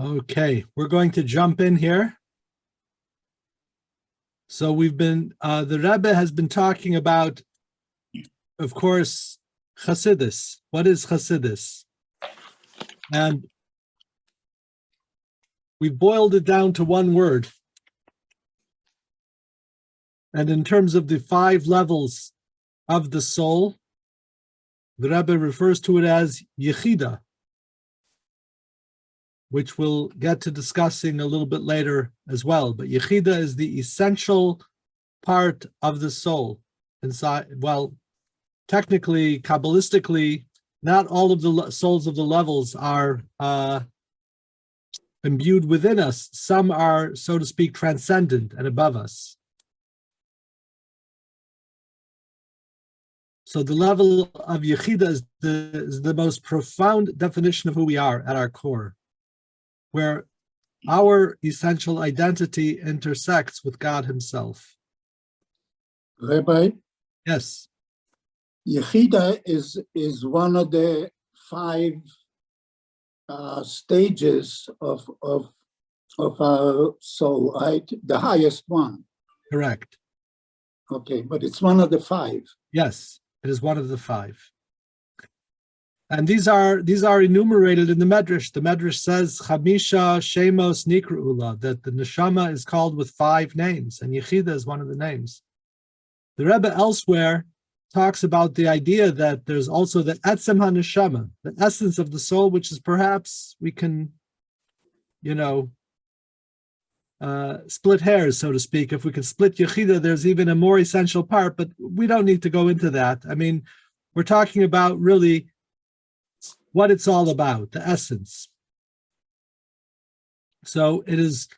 Okay, we're going to jump in here. So we've been, the Rebbe has been talking about, of course, Chassidus. What is Chassidus? And we've boiled it down to one word. And in terms of the 5 levels of the soul, the Rebbe refers to it as Yechida, which we'll get to discussing a little bit later as well. But Yechida is the essential part of the soul. Inside, well, technically, Kabbalistically, not all of the souls of the levels are imbued within us. Some are, so to speak, transcendent and above us. So the level of Yechida is the most profound definition of who we are at our core, where our essential identity intersects with God himself. Rabbi? Yes. Yechida is one of the 5 stages of our soul, right? The highest one. Correct. Okay, but it's one of the 5. Yes, it is one of the 5. And these are enumerated in the Medrash. The Medrash says Chamisha Shemos Nikru'ula, that the neshama is called with 5 names, and Yechida is one of the names. The Rebbe elsewhere talks about the idea that there's also the Etzem HaNeshama, the essence of the soul, which is perhaps we can, split hairs, so to speak. If we could split Yechida, there's even a more essential part, but we don't need to go into that. I mean, we're talking about really what it's all about, the essence. So it is,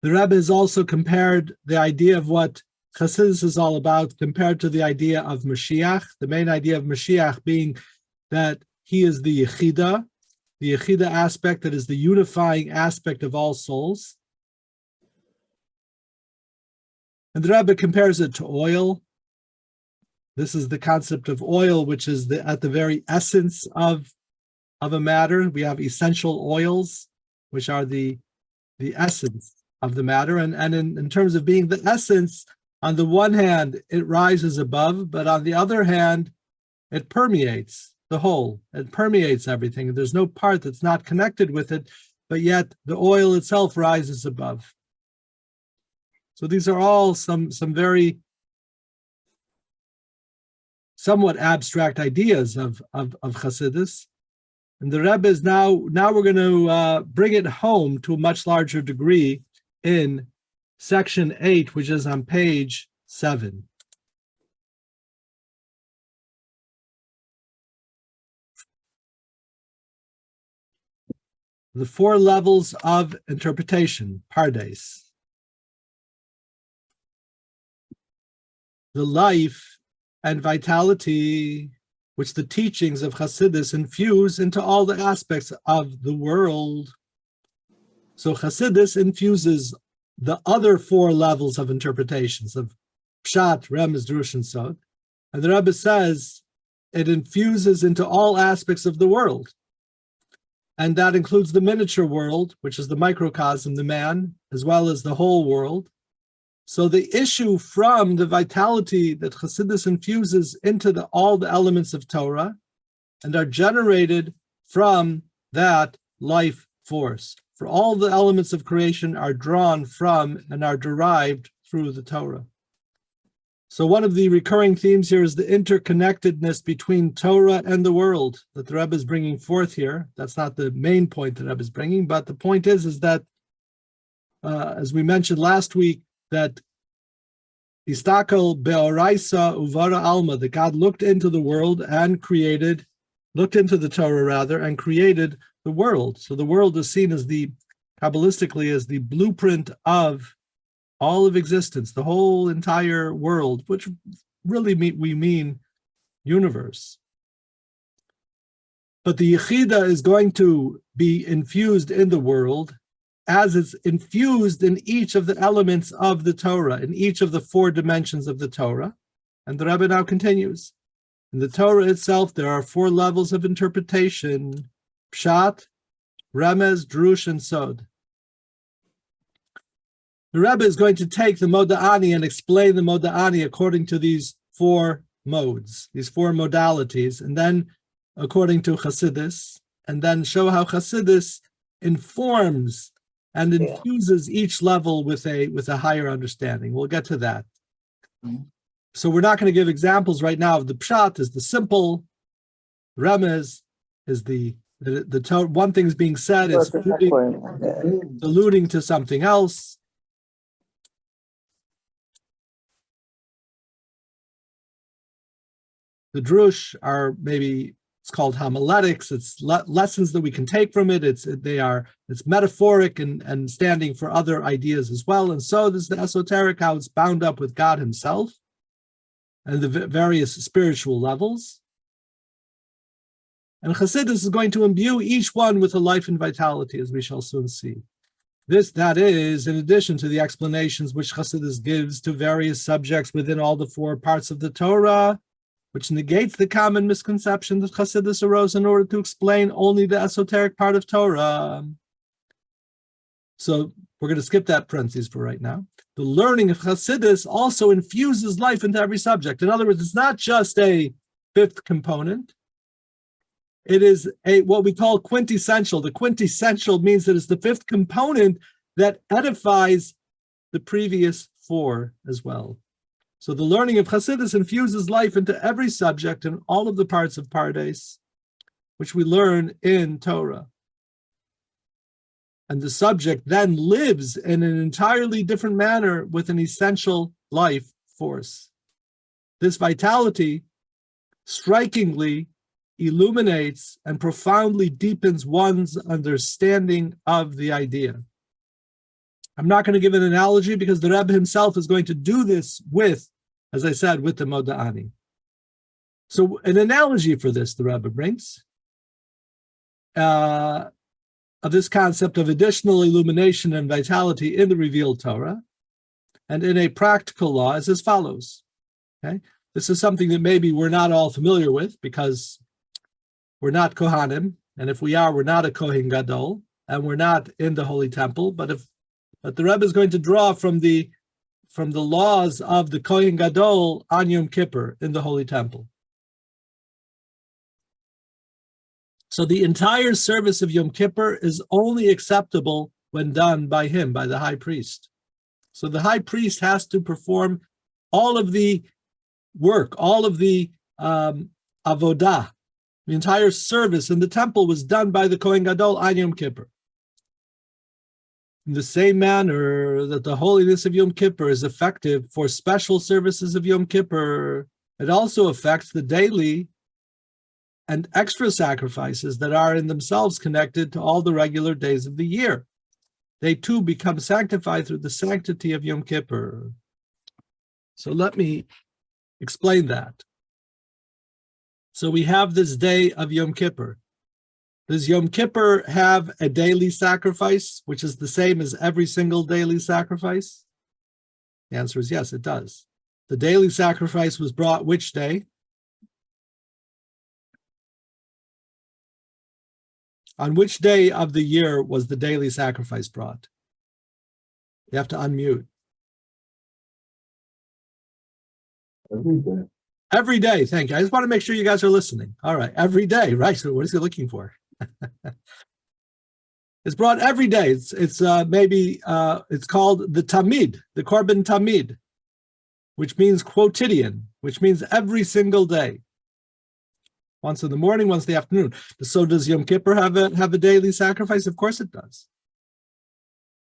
the Rebbe has also compared the idea of what Chassidus is all about compared to the idea of Mashiach, the main idea of Mashiach being that he is the Yechida aspect that is the unifying aspect of all souls. And the Rebbe compares it to oil. This is the concept of oil, which is at the very essence of a matter. We have essential oils, which are the essence of the matter. And in terms of being the essence, on the one hand, it rises above, but on the other hand, it permeates the whole. It permeates everything. There's no part that's not connected with it, but yet the oil itself rises above. So these are all some very somewhat abstract ideas of Chassidus. And the Rebbe is now we're going to bring it home to a much larger degree in section 8, which is on page 7. The 4 levels of interpretation, pardes. The life and vitality which the teachings of Chassidus infuse into all the aspects of the world. So Chassidus infuses the other 4 levels of interpretations of Pshat, Remez, Drush, and Sod. And the Rebbe says it infuses into all aspects of the world. And that includes the miniature world, which is the microcosm, the man, as well as the whole world. So the issue from the vitality that Chassidus infuses into all the elements of Torah and are generated from that life force. For all the elements of creation are drawn from and are derived through the Torah. So one of the recurring themes here is the interconnectedness between Torah and the world that the Rebbe is bringing forth here. That's not the main point the Rebbe is bringing, but the point is that, as we mentioned last week, that Istakel be'oraisa uvara alma, that God looked into the world and looked into the Torah rather, and created the world. So the world is seen as Kabbalistically as the blueprint of all of existence, the whole entire world, which really we mean universe. But the Yechida is going to be infused in the world as it's infused in each of the elements of the Torah, in each of the 4 dimensions of the Torah. And the Rebbe now continues. In the Torah itself, there are 4 levels of interpretation: Pshat, Remez, Drush, and Sod. The Rebbe is going to take the Moda'ani and explain the Moda'ani according to these four modes, these four modalities, and then according to Chassidus, and then show how Chassidus informs and infuses each level with a higher understanding. We'll get to that. So we're not going to give examples right now of the Pshat is the simple, Remez is the one thing's being said, it's alluding to something else. The drush are maybe it's called homiletics. It's lessons that we can take from it. It's metaphoric and standing for other ideas as well. And so there's the esoteric, how it's bound up with God Himself and the various spiritual levels. And Chassidus is going to imbue each one with a life and vitality, as we shall soon see. That is, in addition to the explanations which Chassidus gives to various subjects within all the four parts of the Torah, which negates the common misconception that Chassidus arose in order to explain only the esoteric part of Torah. So we're going to skip that parentheses for right now. The learning of Chassidus also infuses life into every subject. In other words, it's not just a fifth component. It is what we call quintessential. The quintessential means that it's the fifth component that edifies the previous four as well. So the learning of Chassidus infuses life into every subject and all of the parts of Pardes, which we learn in Torah. And the subject then lives in an entirely different manner with an essential life force. This vitality strikingly illuminates and profoundly deepens one's understanding of the idea. I'm not going to give an analogy because the Rebbe himself is going to do this with, as I said, with the Moda'ani. So an analogy for this the Rebbe brings of this concept of additional illumination and vitality in the revealed Torah and in a practical law is as follows. Okay, this is something that maybe we're not all familiar with because we're not Kohanim, and if we are, we're not a Kohen Gadol, and we're not in the Holy Temple. But the Rebbe is going to draw from the laws of the Kohen Gadol on Yom Kippur in the Holy Temple. So the entire service of Yom Kippur is only acceptable when done by him, by the high priest. So the high priest has to perform all of the work, all of the avodah. The entire service in the temple was done by the Kohen Gadol on Yom Kippur. In the same manner that the holiness of Yom Kippur is effective for special services of Yom Kippur, it also affects the daily and extra sacrifices that are in themselves connected to all the regular days of the year. They too become sanctified through the sanctity of Yom Kippur. So let me explain that. So we have this day of Yom Kippur. Does Yom Kippur have a daily sacrifice, which is the same as every single daily sacrifice? The answer is yes, it does. The daily sacrifice was brought which day? On which day of the year was the daily sacrifice brought? You have to unmute. Every day. Every day, thank you. I just want to make sure you guys are listening. All right, every day, right? So what is he looking for? It's brought every day. It's called the Tamid, the Korban Tamid, which means quotidian, which means every single day. Once in the morning, once in the afternoon. So does Yom Kippur have a daily sacrifice? Of course it does.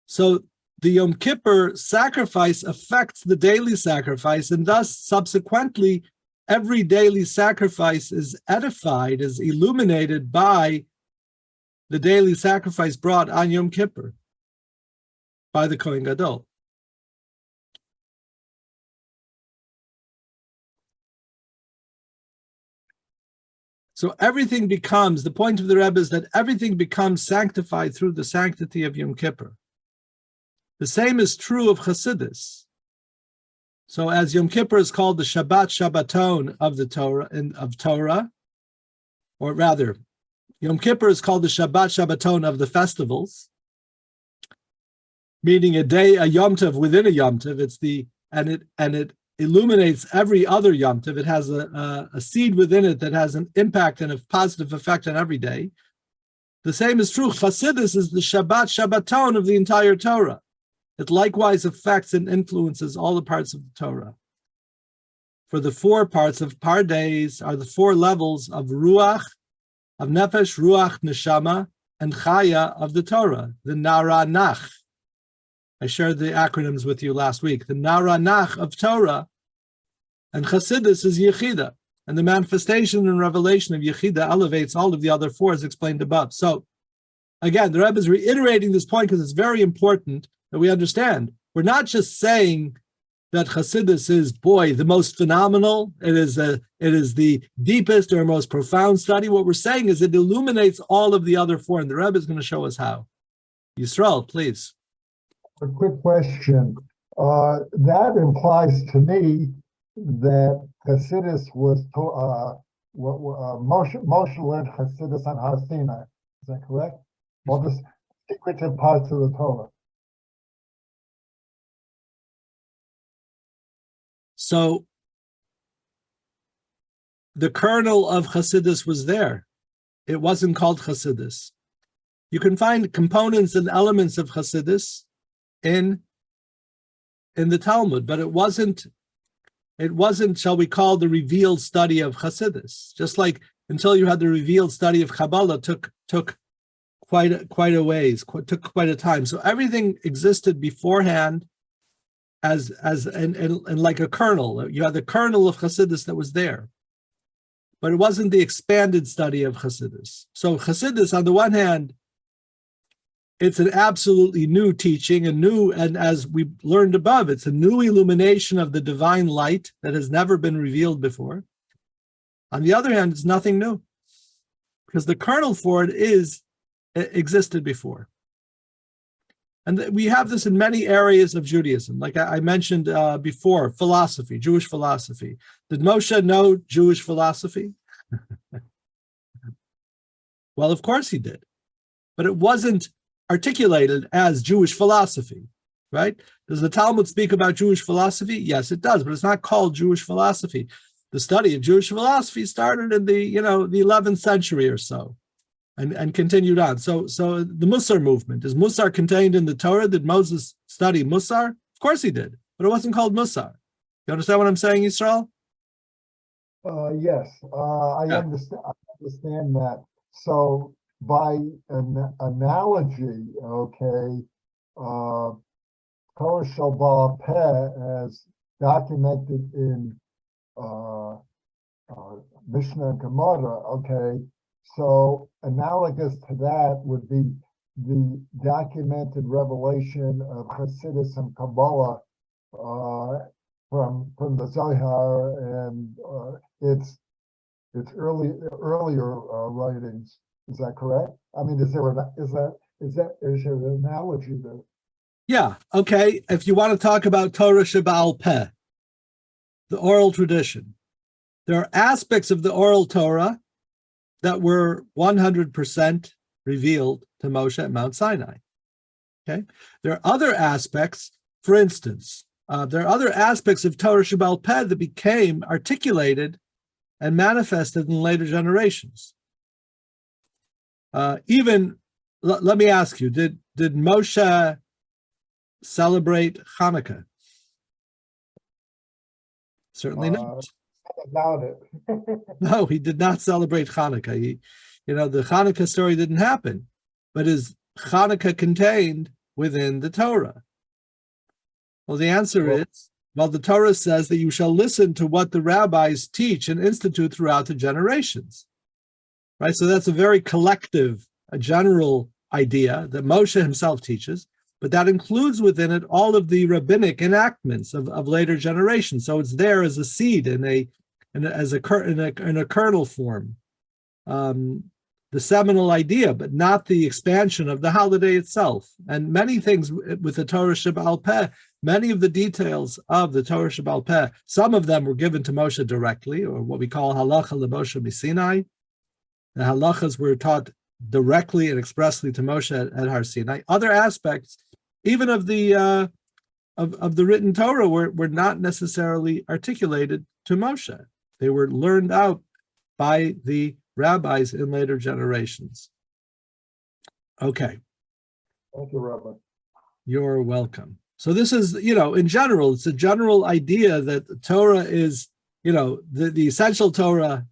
So the Yom Kippur sacrifice affects the daily sacrifice, and thus subsequently every daily sacrifice is edified, is illuminated by the daily sacrifice brought on Yom Kippur by the Kohen Gadol. So everything becomes, the point of the Rebbe is that everything becomes sanctified through the sanctity of Yom Kippur. The same is true of Chassidus. So as Yom Kippur is called the Shabbat Shabbaton of the Torah, or rather, Yom Kippur is called the Shabbaton of the festivals, meaning a Yom Tov within a Yom Tov. It illuminates every other Yom Tov. It has a seed within it that has an impact and a positive effect on every day. The same is true. Chassidus is the Shabbaton of the entire Torah. It likewise affects and influences all the parts of the Torah. For the 4 parts of Pardes are the 4 levels of Ruach, of Nefesh, Ruach, Neshama, and Chaya of the Torah, the Naranach. I shared the acronyms with you last week. The Naranach of Torah, and Chassidus is Yechida. And the manifestation and revelation of Yechida elevates all of the other 4 as explained above. So, again, the Rebbe is reiterating this point because it's very important that we understand. We're not just saying that Chassidus is, the most phenomenal. It is the deepest or most profound study. What we're saying is it illuminates all of the other 4, and the Rebbe is going to show us how. Yisrael, please. A quick question. That implies to me that Chassidus was Moshe learned Chassidus on Har Sinai. Is that correct? All the secretive parts of the Torah. So the kernel of Chassidus was there. It wasn't called Chassidus. You can find components and elements of Chassidus in the Talmud, but it wasn't, shall we call, the revealed study of Chassidus. Just like until you had the revealed study of Kabbalah took quite a ways, took quite a time. So everything existed beforehand as like a kernel. You had the kernel of Chassidus that was there, but it wasn't the expanded study of Chassidus. So Chassidus, on the one hand, it's an absolutely new teaching, and as we learned above, it's a new illumination of the divine light that has never been revealed before. On the other hand, it's nothing new, because the kernel for it existed before. And we have this in many areas of Judaism. Like I mentioned before, philosophy, Jewish philosophy. Did Moshe know Jewish philosophy? Well, of course he did. But it wasn't articulated as Jewish philosophy, right? Does the Talmud speak about Jewish philosophy? Yes, it does, but it's not called Jewish philosophy. The study of Jewish philosophy started in the 11th century or so, and continued on. So the Musar movement, is Musar contained in the Torah? Did Moses study Musar? Of course he did, but it wasn't called Musar. You understand what I'm saying, Yisrael? Yes, I understand that. So by an analogy, okay, Torah Shel Peh, as documented in Mishnah and Gemara, okay, so analogous to that would be the documented revelation of Chassidus and Kabbalah from the Zohar and its earlier writings. Is that correct? I mean, is there an analogy there? Yeah. Okay. If you want to talk about Torah Sheba'al Peh, the oral tradition, there are aspects of the oral Torah that were 100% revealed to Moshe at Mount Sinai. Okay. There are other aspects, for instance, there are other aspects of Torah Sheba'al Peh that became articulated and manifested in later generations. Let me ask you, did Moshe celebrate Hanukkah? Certainly not. About it. No, he did not celebrate Hanukkah. The Hanukkah story didn't happen, but is Hanukkah contained within the Torah? Well, the answer is, the Torah says that you shall listen to what the rabbis teach and institute throughout the generations. Right? So that's a very collective, a general idea that Moshe himself teaches, but that includes within it all of the rabbinic enactments of later generations. So it's there as a seed in a kernel form, the seminal idea, but not the expansion of the holiday itself. And many things with the Torah Sheba'al Peh, many of the details of the Torah Sheba'al Peh, some of them were given to Moshe directly, or what we call halacha leMoshe Misinai, The halachas were taught directly and expressly to Moshe at Har Sinai. Other aspects, even of the written Torah, were not necessarily articulated to Moshe. They were learned out by the rabbis in later generations. Okay. Thank you, Rabbi. You're welcome. So this is, in general, it's a general idea that the Torah is, the essential Torah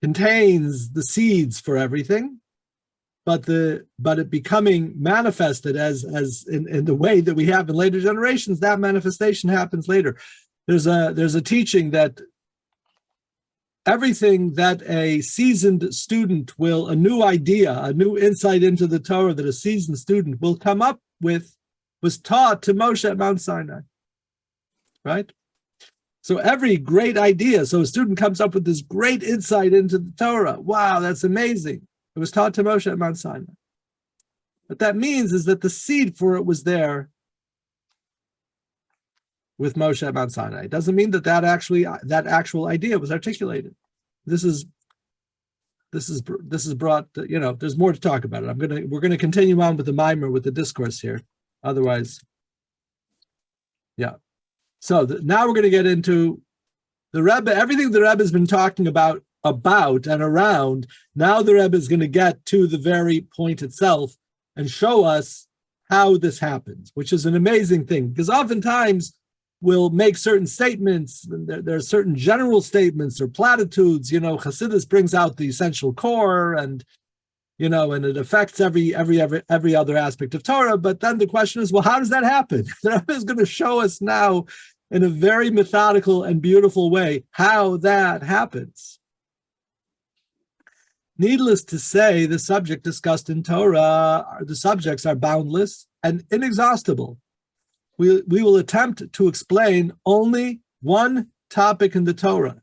contains the seeds for everything, but it becoming manifested as in the way that we have in later generations, that manifestation happens later. There's a teaching that everything that a seasoned student a new idea, a new insight into the Torah that a seasoned student will come up with was taught to Moshe at Mount Sinai, right? So every great idea, so a student comes up with this great insight into the Torah. Wow, that's amazing. It was taught to Moshe at Mount Sinai. What that means is that the seed for it was there with Moshe at Mount Sinai. It doesn't mean that actual idea was articulated. This is brought, there's more to talk about it. We're gonna continue on with the mimer, with the discourse here. Otherwise, yeah. So now we're going to get into the Rebbe, everything the Rebbe has been talking about and around. Now the Rebbe is going to get to the very point itself and show us how this happens, which is an amazing thing, because oftentimes we'll make certain statements. There are certain general statements or platitudes. Chassidus brings out the essential core, and and it affects every other aspect of Torah. But then the question is, well, how does that happen? The Rebbe is going to show us now in a very methodical and beautiful way how that happens. Needless to say, the subject discussed in Torah, the subjects are boundless and inexhaustible. We will attempt to explain only one topic in the Torah.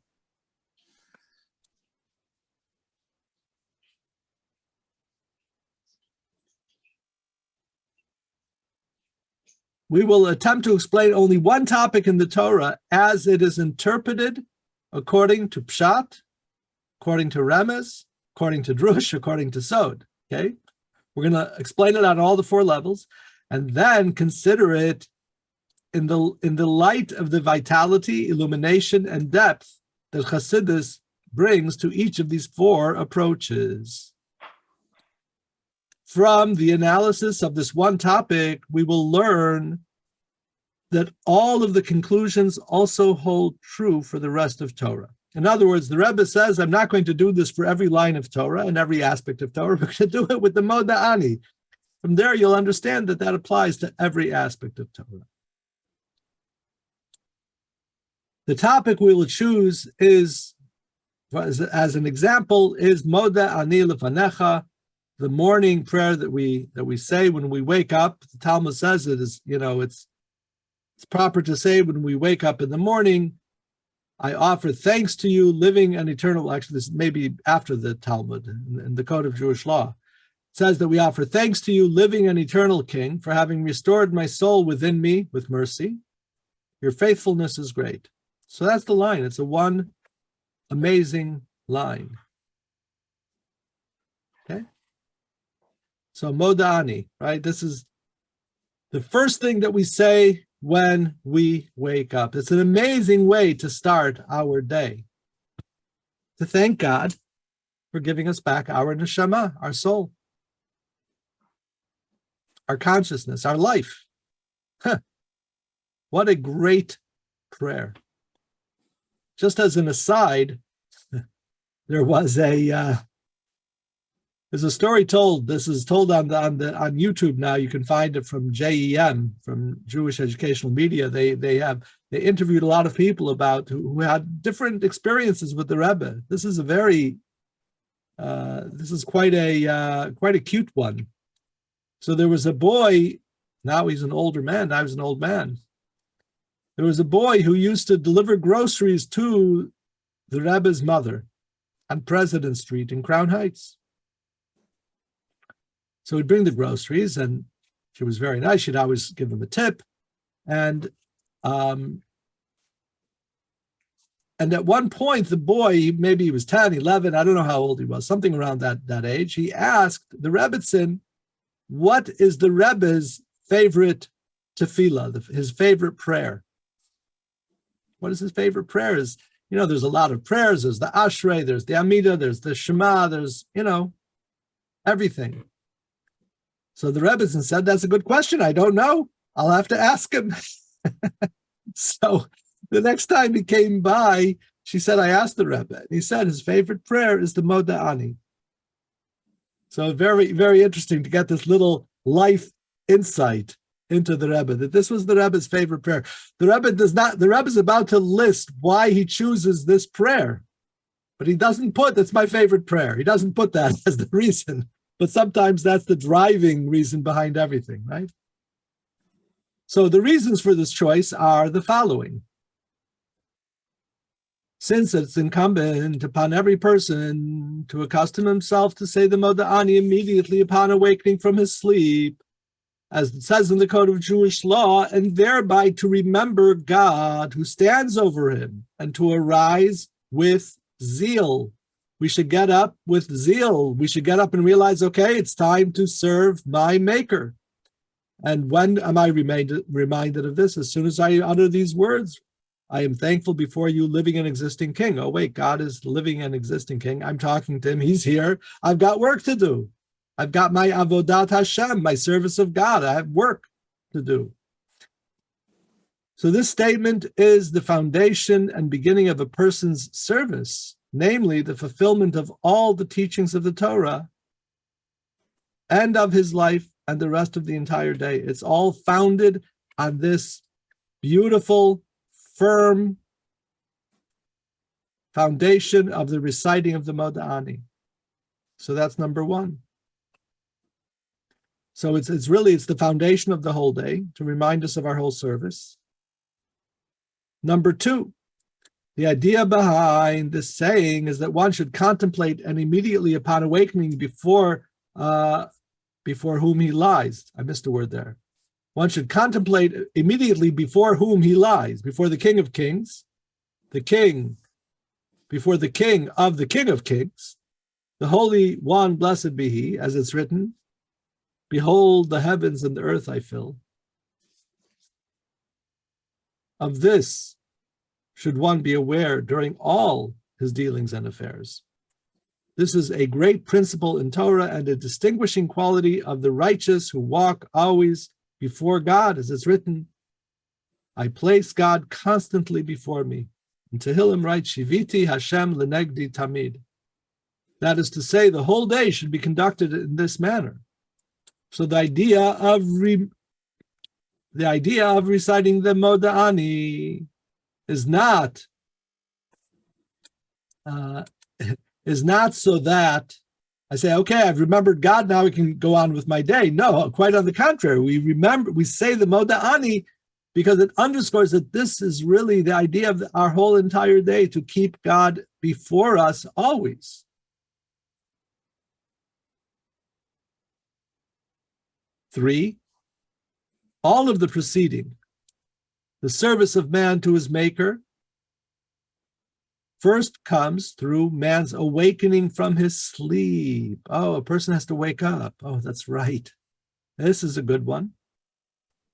We will attempt to explain only one topic in the Torah as it is interpreted according to Pshat, according to Remez, according to Drush, according to Sod. Okay? We're going to explain it on all the four levels, and then consider it in the light of the vitality, illumination, and depth that Chassidus brings to each of these four approaches. From the analysis of this one topic, we will learn that all of the conclusions also hold true for the rest of Torah. In other words, the Rebbe says, I'm not going to do this for every line of Torah and every aspect of Torah. We're going to do it with the Moda Ani. From there, you'll understand that that applies to every aspect of Torah. The topic we will choose is, as an example, is Moda Ani Lefanecha, the morning prayer that we say when we wake up. The Talmud says it is, it's proper to say when we wake up in the morning, I offer thanks to you, living and eternal. Actually, this may be after the Talmud in the Code of Jewish Law. It says that we offer thanks to you, living and eternal King, for having restored my soul within me with mercy. Your faithfulness is great. So that's the line. It's a one amazing line. Okay. So Moda Ani, right? This is the first thing that we say when we wake up. It's an amazing way to start our day. To thank God for giving us back our neshama, our soul, our consciousness, our life. What a great prayer. Just as an aside, there's a story told. This is told on YouTube now. You can find it from JEM, from Jewish Educational Media. They interviewed a lot of people who had different experiences with the Rebbe. This is quite a cute one. So there was a boy. Now he's an older man. Now he's an old man. There was a boy who used to deliver groceries to the Rebbe's mother on President Street in Crown Heights. So he'd bring the groceries, and she was very nice. She'd always give him a tip. And And at one point, the boy, maybe he was 10, 11, I don't know how old he was, something around that age, he asked the Rebbitzin, what is the Rebbe's favorite tefillah, his favorite prayer? What is his favorite prayer? Is, there's a lot of prayers. There's the Ashrei, there's the Amida, there's the Shema, there's, everything. So the Rebbitzin said, that's a good question. I don't know. I'll have to ask him. So the next time he came by, she said, I asked the Rebbe, and he said his favorite prayer is the Moda Ani. So very, very interesting to get this little life insight into the Rebbe, that this was the Rebbe's favorite prayer. The Rebbe is about to list why he chooses this prayer, but he doesn't put, that's my favorite prayer. He doesn't put that as the reason, but sometimes that's the driving reason behind everything, right? So the reasons for this choice are the following. Since it's incumbent upon every person to accustom himself to say the Moda Ani immediately upon awakening from his sleep, as it says in the Code of Jewish Law, and thereby to remember God who stands over him, and to arise with zeal. We should get up with zeal. We should get up and realize, okay, it's time to serve my Maker. And when am I reminded of this? As soon as I utter these words, I am thankful before you, living and existing King. Oh, wait, God is living and existing King. I'm talking to him. He's here. I've got work to do. I've got my avodat Hashem, my service of God. I have work to do. So this statement is the foundation and beginning of a person's service, namely the fulfillment of all the teachings of the Torah and of his life and the rest of the entire day. It's all founded on this beautiful, firm foundation of the reciting of the Moda Ani. So that's number one. So it's the foundation of the whole day to remind us of our whole service. Number two, the idea behind this saying is that one should contemplate and immediately upon awakening before whom he lies. I missed a word there. One should contemplate immediately before whom he lies, before the King of Kings, before the King of Kings, the Holy One, blessed be he, as it's written, behold, the heavens and the earth I fill. Of this should one be aware during all his dealings and affairs. This is a great principle in Torah and a distinguishing quality of the righteous who walk always before God, as it's written, I place God constantly before me. In Tehillim writes, Shiviti Hashem lenegdi tamid. That is to say, the whole day should be conducted in this manner. So the idea of reciting the Moda Ani is not so that I say, okay, I've remembered God, now I can go on with my day. No, quite on the contrary. We say the Moda Ani because it underscores that this is really the idea of our whole entire day, to keep God before us always. Three, all of the preceding, the service of man to his Maker, first comes through man's awakening from his sleep. Oh, a person has to wake up. Oh, that's right. This is a good one.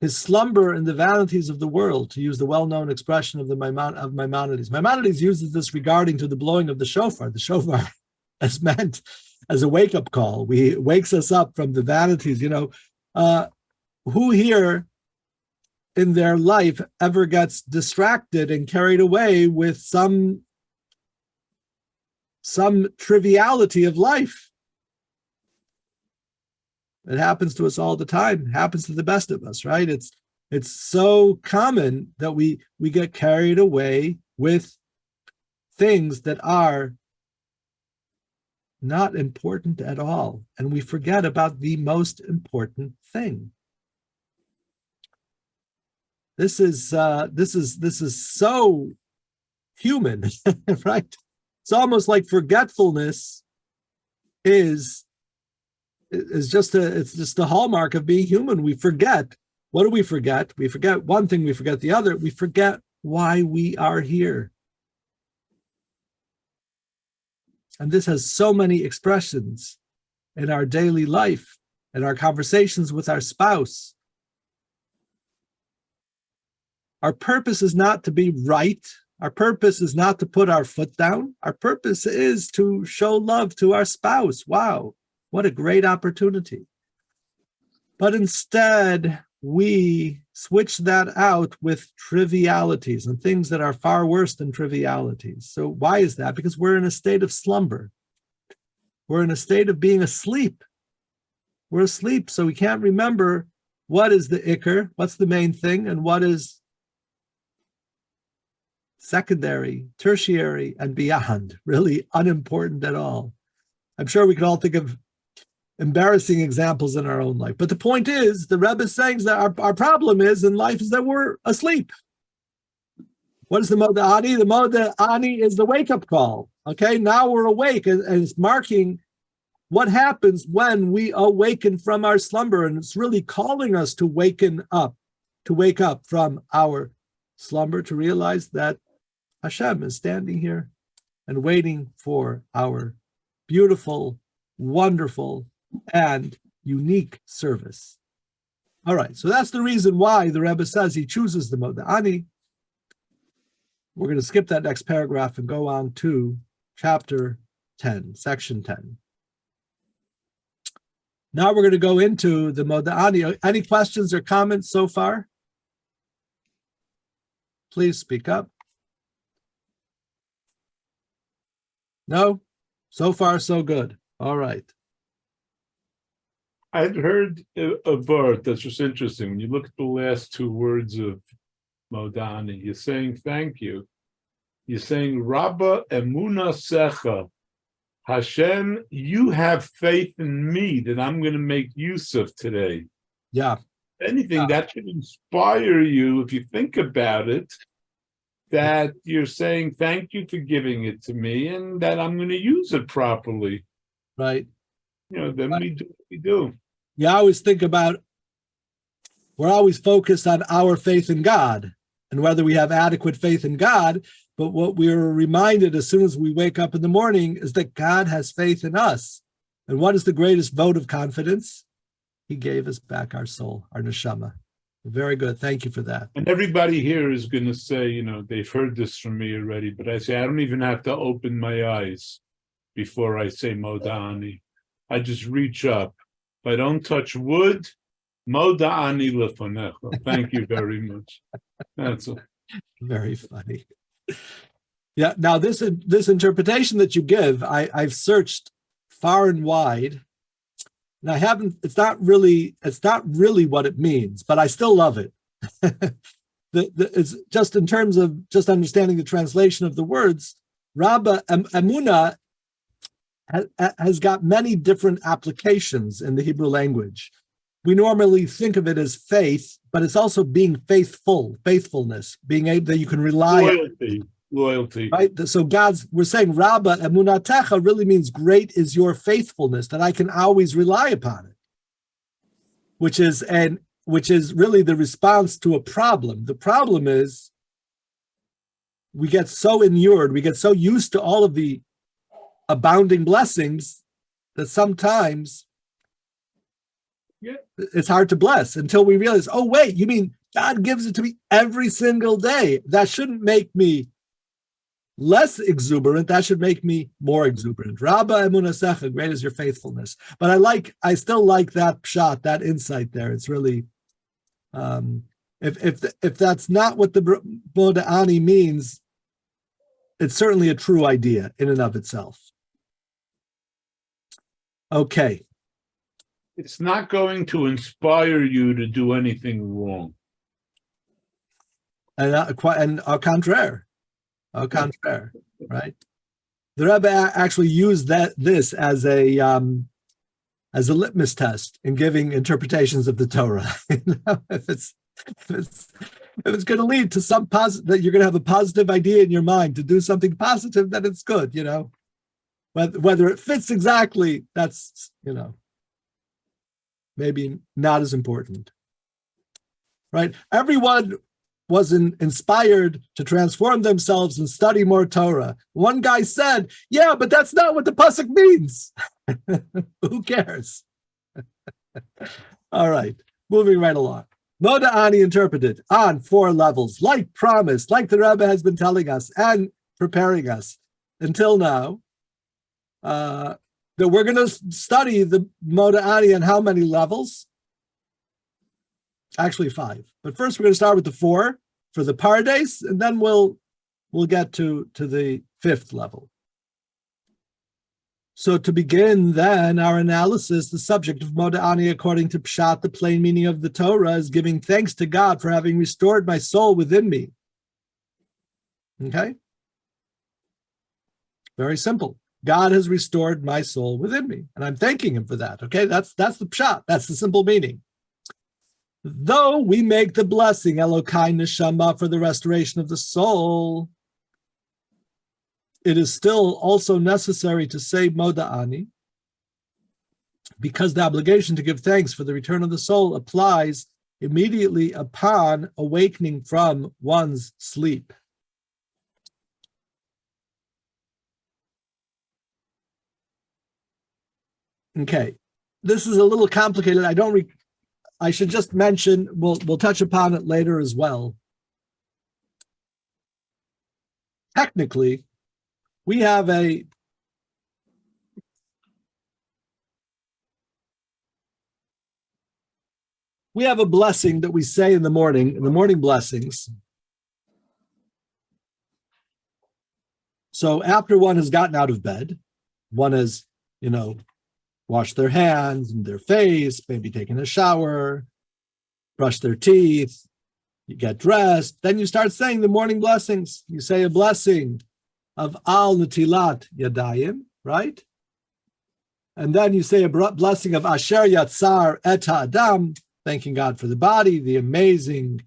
His slumber in the vanities of the world, to use the well-known expression of Maimonides. Maimonides uses this regarding to the blowing of the shofar. The shofar is meant as a wake-up call. Wakes us up from the vanities. Who here in their life ever gets distracted and carried away with some triviality of life? It happens to us all the time. It happens to the best of us, right? It's so common that we get carried away with things that are not important at all, and we forget about the most important thing. This is so human, right? It's almost like forgetfulness is just the hallmark of being human. We forget. What do we forget? We forget one thing, we forget the other. We forget why we are here. And this has so many expressions in our daily life, in our conversations with our spouse. Our purpose is not to be right. Our purpose is not to put our foot down. Our purpose is to show love to our spouse. Wow, what a great opportunity. But instead, we switch that out with trivialities and things that are far worse than trivialities. So why is that? Because we're in a state of slumber. We're in a state of being asleep. We're asleep, so we can't remember what is the Iyar, what's the main thing, and what is secondary, tertiary, and beyond, really unimportant at all. I'm sure we could all think of embarrassing examples in our own life. But the point is, the Rebbe is saying that our problem is in life is that we're asleep. What is the Moda'ani? The Moda'ani is the wake-up call. Okay, now we're awake, and it's marking what happens when we awaken from our slumber, and it's really calling us to waken up, to wake up from our slumber, to realize that Hashem is standing here and waiting for our beautiful, wonderful, and unique service. All right, so that's the reason why the Rebbe says he chooses the Moda'ani. We're going to skip that next paragraph and go on to chapter 10, section 10. Now we're going to go into the Moda'ani. Any questions or comments so far? Please speak up. No? So far, so good. All right. I'd heard a word that's just interesting. When you look at the last two words of Moda'ani, you're saying thank you. You're saying, Rabba Emuna Secha. Hashem, you have faith in me that I'm going to make use of today. Yeah. Anything that should inspire you, if you think about it, that you're saying thank you for giving it to me and that I'm going to use it properly. Right. You know, then we do what we do. You always think about, we're always focused on our faith in God and whether we have adequate faith in God. But what we're reminded as soon as we wake up in the morning is that God has faith in us. And what is the greatest vote of confidence? He gave us back our soul, our neshama. Very good. Thank you for that. And everybody here is going to say, you know, they've heard this from me already, but I say, I don't even have to open my eyes before I say Moda'ani. I just reach up. If I don't touch wood, Moda'ani lefonecha. Thank you very much. That's all. Very funny. Yeah. Now this interpretation that you give, I've searched far and wide, and I haven't. It's not really what it means, but I still love it. It's just in terms of just understanding the translation of the words. Rabba Emuna has got many different applications in the Hebrew language. We normally think of it as faith, but it's also being faithful, faithfulness, being able that you can rely on. Loyalty. Right? So we're saying Rabba Emunatecha really means great is your faithfulness, that I can always rely upon it, which is really the response to a problem. The problem is we get so inured, we get so used to all of the abounding blessings that sometimes it's hard to bless until we realize, oh, wait, you mean God gives it to me every single day? That shouldn't make me less exuberant. That should make me more exuberant. Rabba emunasecha, great is your faithfulness. But I still like that pshat, that insight there. It's really, if that's not what the Moda'ani means, it's certainly a true idea in and of itself. Okay. It's not going to inspire you to do anything wrong. And au contraire, right? The Rebbe actually used this as a litmus test in giving interpretations of the Torah. If it's going to lead to some positive, that you're going to have a positive idea in your mind to do something positive, then it's good, you know. Whether it fits exactly, that's, you know, maybe not as important, right? Everyone wasn't inspired to transform themselves and study more Torah. One guy said, yeah, but that's not what the pasuk means. Who cares? All right, moving right along. Moda Ani interpreted on 4 levels, like promised, like the Rebbe has been telling us and preparing us until now, that we're going to study the Moda Ani on how many levels? Actually 5. But first we're going to start with the 4 for the Pardes, and then we'll get to the 5th level. So to begin then our analysis, the subject of Moda Ani according to Pshat, the plain meaning of the Torah, is giving thanks to God for having restored my soul within me. Okay? Very simple. God has restored my soul within me, and I'm thanking him for that. Okay, that's the Pshat. That's the simple meaning. Though we make the blessing Elokai Neshama for the restoration of the soul, it is still also necessary to say Moda Ani, because the obligation to give thanks for the return of the soul applies immediately upon awakening from one's sleep. Okay, this is a little complicated. I should just mention, we'll touch upon it later as well. Technically, we have a blessing that we say in the morning blessings. So after one has gotten out of bed, one has, washed their hands and their face, maybe taken a shower, brush their teeth, you get dressed, then you start saying the morning blessings. You say a blessing of Al Natilat Yadayim, right? And then you say a blessing of Asher Yatzar Et Adam, thanking God for the body, the amazing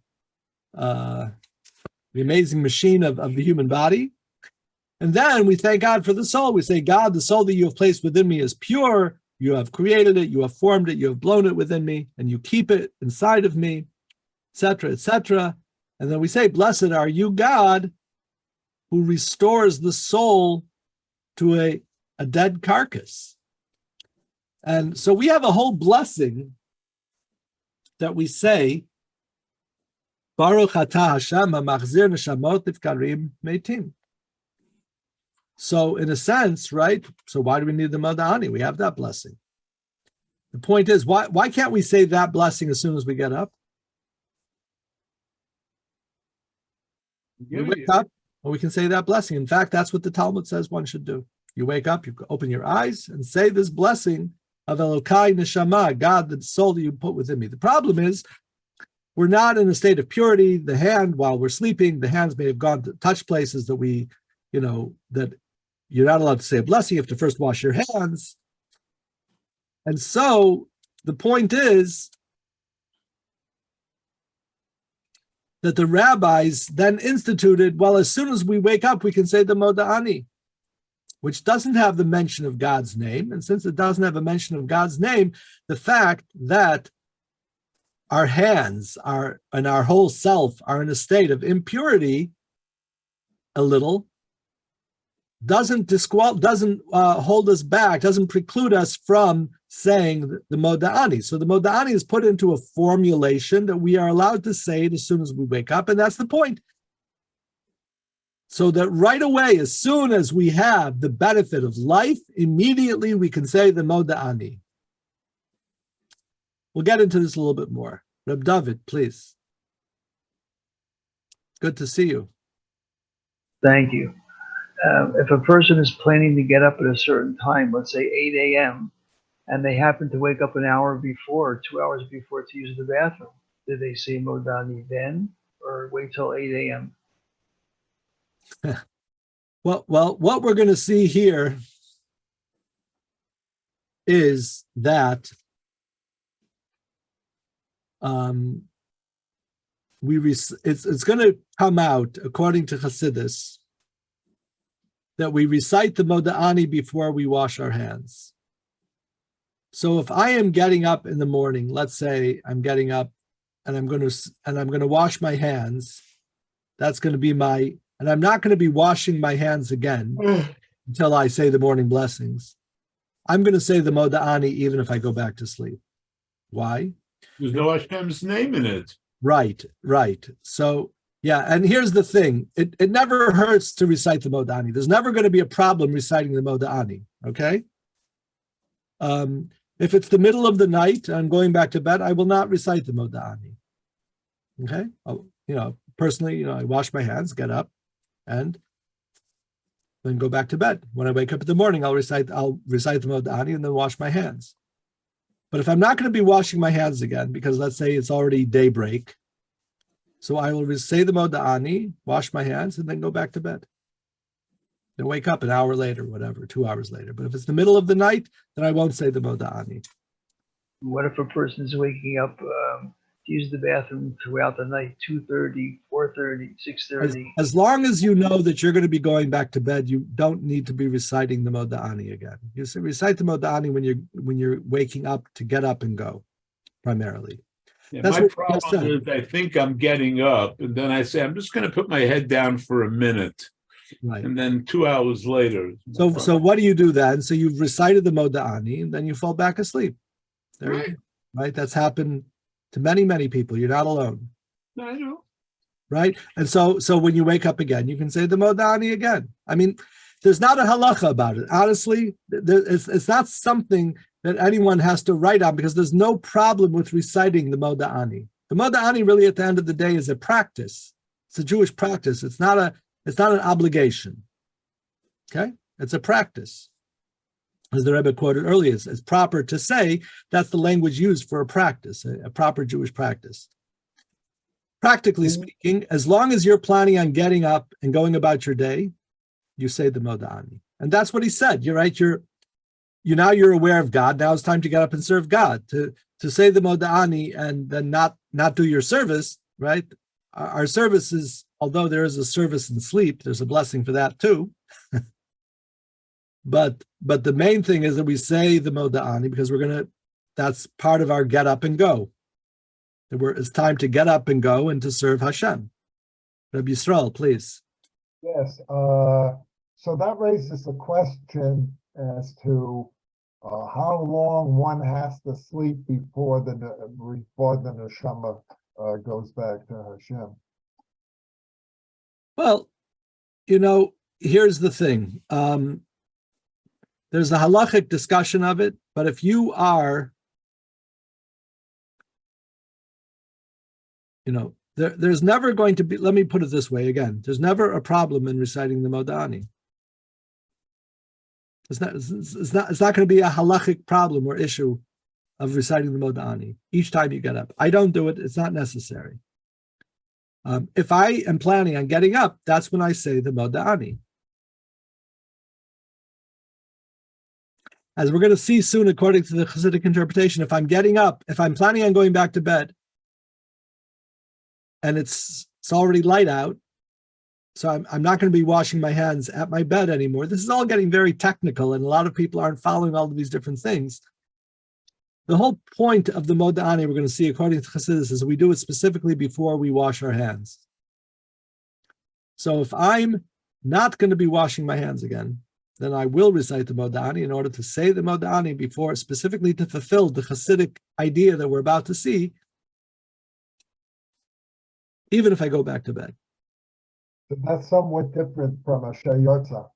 machine of the human body. And then we thank God for the soul. We say, God, the soul that you have placed within me is pure. You have created it, you have formed it, you have blown it within me, and you keep it inside of me, etc., etc. And then we say, blessed are you, God, who restores the soul to a dead carcass. And so we have a whole blessing that we say, Baruch atah Hashem hamachzir neshamot nifkarim meitim. So in a sense, right? So why do we need the Moda Ani? We have that blessing. The point is, why can't we say that blessing as soon as we get up? We wake up, and we can say that blessing. In fact, that's what the Talmud says one should do. You wake up, you open your eyes, and say this blessing of Elokai Neshama, God, the soul that you put within me. The problem is, we're not in a state of purity. The hand, while we're sleeping, the hands may have gone to touch places that that you're not allowed to say a blessing. You have to first wash your hands. And so the point is that the rabbis then instituted, well, as soon as we wake up, we can say the Moda Ani, which doesn't have the mention of God's name. And since it doesn't have a mention of God's name, the fact that our hands and our whole self are in a state of impurity a little, doesn't hold us back, doesn't preclude us from saying the Moda Ani. So the Moda Ani is put into a formulation that we are allowed to say it as soon as we wake up, and that's the point. So that right away, as soon as we have the benefit of life, immediately we can say the Moda Ani. We'll get into this a little bit more. Reb David, please. Good to see you. Thank you. If a person is planning to get up at a certain time, let's say 8 a.m., and they happen to wake up an hour before, 2 hours before to use the bathroom, do they say Moda Ani then, or wait till 8 a.m.? Well, what we're going to see here is that it's going to come out, according to Chassidus, that we recite the Moda Ani before we wash our hands. So if I am getting up in the morning, let's say I'm getting up and I'm going to wash my hands, That's going to be and I'm not going to be washing my hands again until I say the morning blessings. I'm going to say the Moda'ani even if I go back to sleep. Why? There's no Hashem's name in it. Right. So, yeah, and here's the thing. It never hurts to recite the Moda'ani. There's never going to be a problem reciting the Moda'ani, okay? If it's the middle of the night and I'm going back to bed, I will not recite the Moda'ani, okay? Personally, I wash my hands, get up, and then go back to bed. When I wake up in the morning, I'll recite the Moda'ani and then wash my hands. But if I'm not going to be washing my hands again, because let's say it's already daybreak, so I will say the Moda'ani, wash my hands, and then go back to bed. Then wake up an hour later, whatever, 2 hours later. But if it's the middle of the night, then I won't say the Moda'ani. What if a person is waking up to use the bathroom throughout the night, 2:30, 4:30, 6:30? As long as you know that you're going to be going back to bed, you don't need to be reciting the Moda'ani again. You recite the Moda'ani when you're waking up to get up and go, primarily. Yeah, That's my what problem is I think I'm getting up, and then I say, I'm just going to put my head down for a minute. Right. And then 2 hours later. So what do you do then? So you've recited the Moda'ani, and then you fall back asleep. There you go. Right? That's happened to many, many people. You're not alone. I know. Right? And so when you wake up again, you can say the Moda'ani again. I mean, there's not a halacha about it. Honestly, it's not something that anyone has to write on because there's no problem with reciting the Moda'ani. The Moda'ani really at the end of the day is a practice. It's a Jewish practice. It's not an obligation. Okay? It's a practice. As the Rebbe quoted earlier, it's proper to say that's the language used for a practice, a proper Jewish practice. Practically speaking, as long as you're planning on getting up and going about your day, you say the Moda'ani. And that's what he said. You're right. You're aware of God. Now it's time to get up and serve God. To say the Moda'ani and then not do your service, right? Our service is, although there is a service in sleep, there's a blessing for that too. But the main thing is that we say the Moda'ani because that's part of our get up and go. It's time to get up and go and to serve Hashem. Rabbi Yisrael, please. Yes, so that raises a question as to how long one has to sleep before the neshama goes back to Hashem. Well, here's the thing. There's a halachic discussion of it, but if you are, there's never going to be, let me put it this way again, there's never a problem in reciting the Moda'ani. It's not going to be a halachic problem or issue of reciting the Moda'ani each time you get up. I don't do it. It's not necessary. If I am planning on getting up, that's when I say the Moda'ani. As we're going to see soon, according to the Chassidic interpretation, if I'm getting up, if I'm planning on going back to bed, and it's already light out, so I'm not going to be washing my hands at my bed anymore. This is all getting very technical, and a lot of people aren't following all of these different things. The whole point of the Moda'ani, we're going to see, according to Chassidus, is we do it specifically before we wash our hands. So if I'm not going to be washing my hands again, then I will recite the Moda'ani in order to say the Moda'ani before, specifically to fulfill the Chassidic idea that we're about to see, even if I go back to bed. So that's somewhat different from a Shayotza.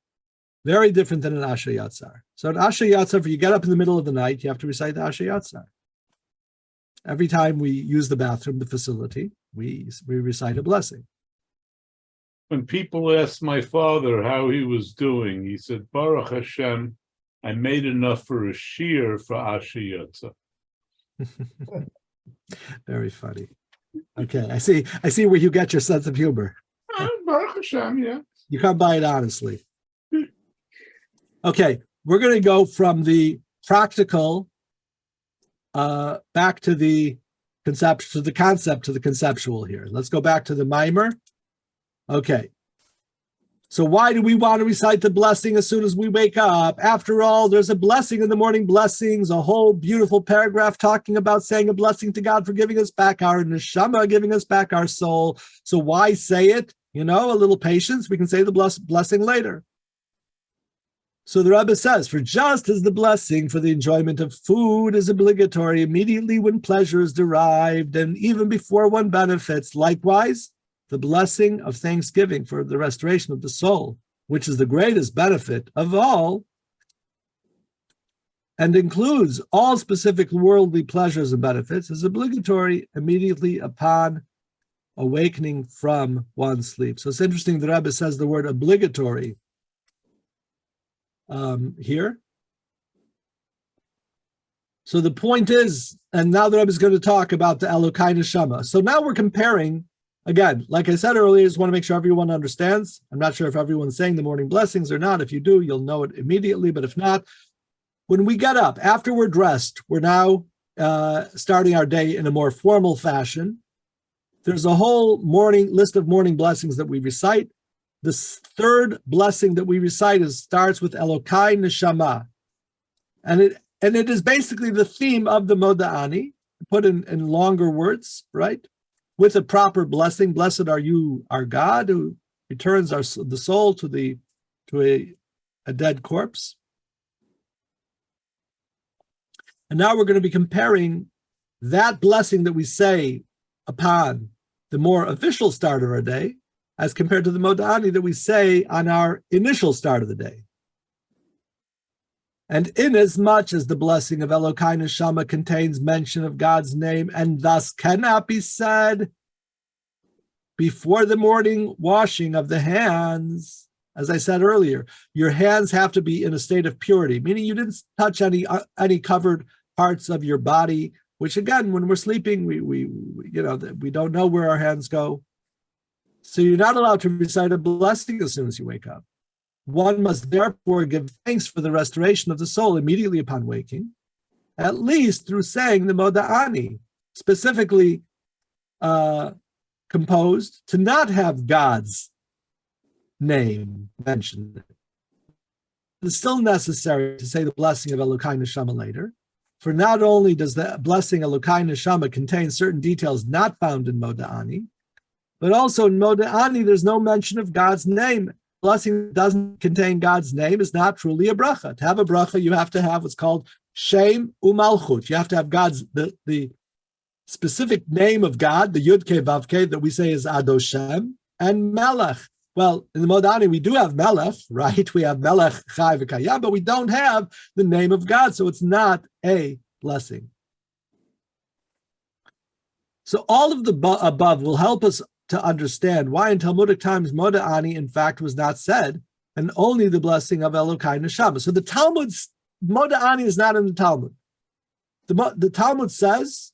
Very different than an Asher Yatzar. So an Asher Yatzar, if you get up in the middle of the night, you have to recite the Asher Yatzar. Every time we use the bathroom, the facility, we recite a blessing. When people asked my father how he was doing, he said, Baruch Hashem, I made enough for a shear for Asher Yatzar. Very funny. Okay, I see where you get your sense of humor. Baruch Hashem, yeah. You come by it honestly. Okay, we're going to go from the practical back to the concept, to the conceptual here. Let's go back to the mimer. Okay. So why do we want to recite the blessing as soon as we wake up? After all, there's a blessing in the morning blessings, a whole beautiful paragraph talking about saying a blessing to God for giving us back our neshama, giving us back our soul. So why say it? a little patience, we can say the blessing later. So the Rebbe says, for just as the blessing for the enjoyment of food is obligatory immediately when pleasure is derived and even before one benefits, likewise, the blessing of thanksgiving for the restoration of the soul, which is the greatest benefit of all, and includes all specific worldly pleasures and benefits, is obligatory immediately upon awakening from one's sleep. So it's interesting the Rebbe says the word obligatory here. So the point is, and now the Rebbe is going to talk about the Elokai Neshama. So now we're comparing, again, like I said earlier, I just want to make sure everyone understands. I'm not sure if everyone's saying the morning blessings or not. If you do, you'll know it immediately. But if not, when we get up, after we're dressed, we're now starting our day in a more formal fashion. There's a whole list of morning blessings that we recite. The third blessing that we recite starts with Elokai Neshama. And it is basically the theme of the Moda'ani, put in longer words, right? With a proper blessing. Blessed are you, our God, who returns the soul to a dead corpse. And now we're going to be comparing that blessing that we say upon the more official start of our day as compared to the Moda'ani that we say on our initial start of the day. And inasmuch as the blessing of Elokai Neshama contains mention of God's name and thus cannot be said before the morning washing of the hands, as I said earlier, your hands have to be in a state of purity, meaning you didn't touch any covered parts of your body, which again, when we're sleeping, we don't know where our hands go. So you're not allowed to recite a blessing as soon as you wake up. One must therefore give thanks for the restoration of the soul immediately upon waking, at least through saying the Moda'ani, specifically composed to not have God's name mentioned. It's still necessary to say the blessing of Elokai Neshama later, for not only does the blessing Elokai Neshama contain certain details not found in Moda'ani, but also in Moda'ani there's no mention of God's name. Blessing that doesn't contain God's name is not truly a bracha. To have a bracha, you have to have what's called Shem Umalchut. You have to have God's, the specific name of God, the Yud-Ke Vav-Ke that we say is Adoshem, and Melech. Well, in the Moda'ani, we do have Melech, right? We have Melech, Chai, V'Kayam, but we don't have the name of God, so it's not a blessing. So all of the above will help us to understand why in Talmudic times Moda'ani in fact was not said, and only the blessing of Elokai Neshama. So the Moda'ani is not in the Talmud. The Talmud says,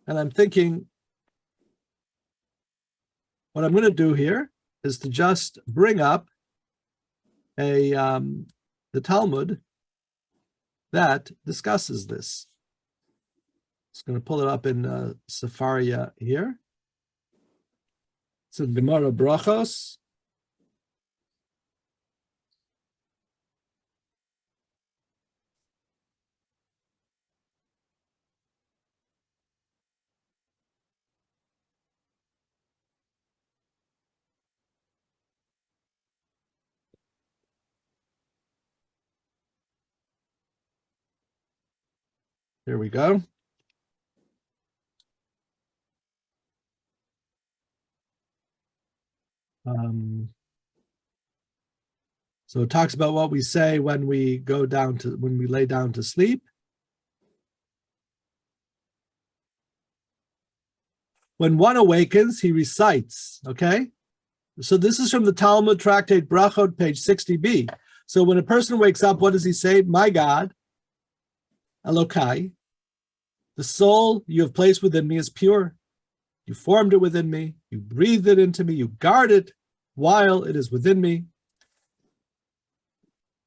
and I'm thinking, what I'm going to do here is to just bring up the Talmud that discusses this. Just going to pull it up in Sefaria here. So Gemara Brachos. Here we go. So it talks about what we say when we lay down to sleep. When one awakens, he recites, okay? So this is from the Talmud Tractate Brachot, page 60b. So when a person wakes up, what does he say? My God, Elokai, the soul you have placed within me is pure. You formed it within me. You breathed it into me. You guard it while it is within me.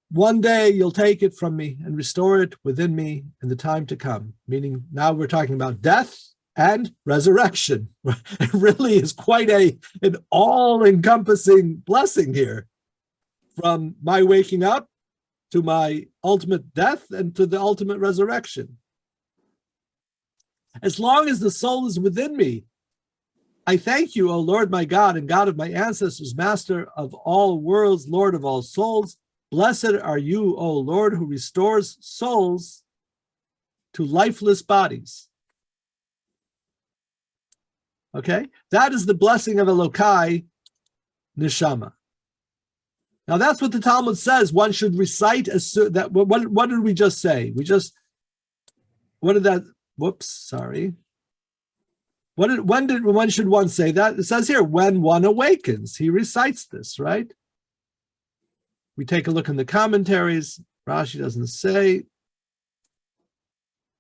One day you'll take it from me and restore it within me in the time to come. Meaning now we're talking about death and resurrection. It really is quite an all-encompassing blessing here. From my waking up to my ultimate death and to the ultimate resurrection. As long as the soul is within me, I thank you, O Lord my God and God of my ancestors, master of all worlds, Lord of all souls. Blessed are you, O Lord, who restores souls to lifeless bodies. Okay, that is the blessing of Elokai Neshama. Now that's what the Talmud says. One should recite as that. What did we just say? What did that? Whoops, sorry. When should one say that? It says here, when one awakens, he recites this, right? We take a look in the commentaries. Rashi doesn't say.